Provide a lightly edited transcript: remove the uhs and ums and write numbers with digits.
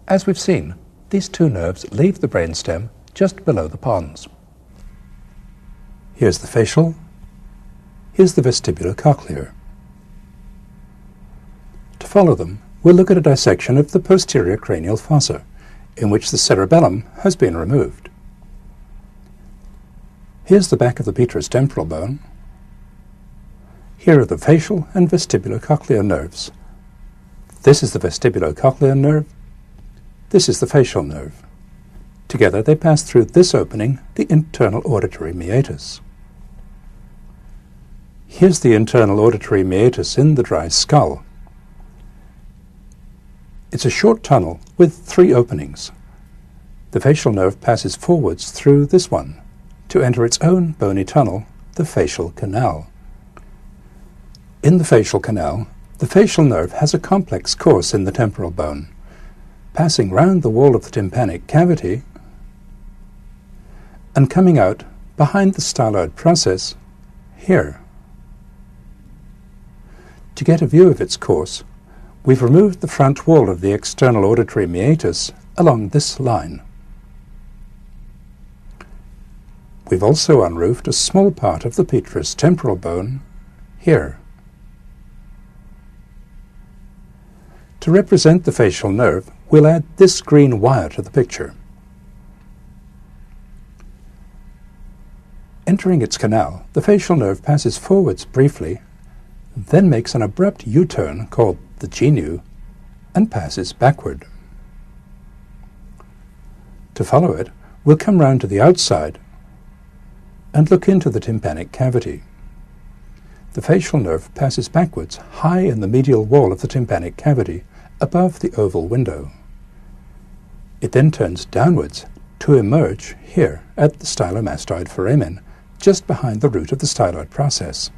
As we've seen, these two nerves leave the brainstem just below the pons. Here's the facial, here's the vestibulocochlear. To follow them, we'll look at a dissection of the posterior cranial fossa, in which the cerebellum has been removed. Here's the back of the petrous temporal bone. Here are the facial and vestibulocochlear nerves. This is the vestibulocochlear nerve. This is the facial nerve. Together they pass through this opening, the internal auditory meatus. Here's the internal auditory meatus in the dry skull. It's a short tunnel with 3 openings. The facial nerve passes forwards through this one to enter its own bony tunnel, the facial canal. In the facial canal, the facial nerve has a complex course in the temporal bone, passing round the wall of the tympanic cavity and coming out behind the styloid process here. To get a view of its course, we've removed the front wall of the external auditory meatus along this line. We've also unroofed a small part of the petrous temporal bone here. To represent the facial nerve, we'll add this green wire to the picture. Entering its canal, the facial nerve passes forwards briefly, then makes an abrupt U-turn called the genu and passes backward. To follow it, we'll come round to the outside and look into the tympanic cavity. The facial nerve passes backwards high in the medial wall of the tympanic cavity above the oval window. It then turns downwards to emerge here at the stylomastoid foramen, just behind the root of the styloid process.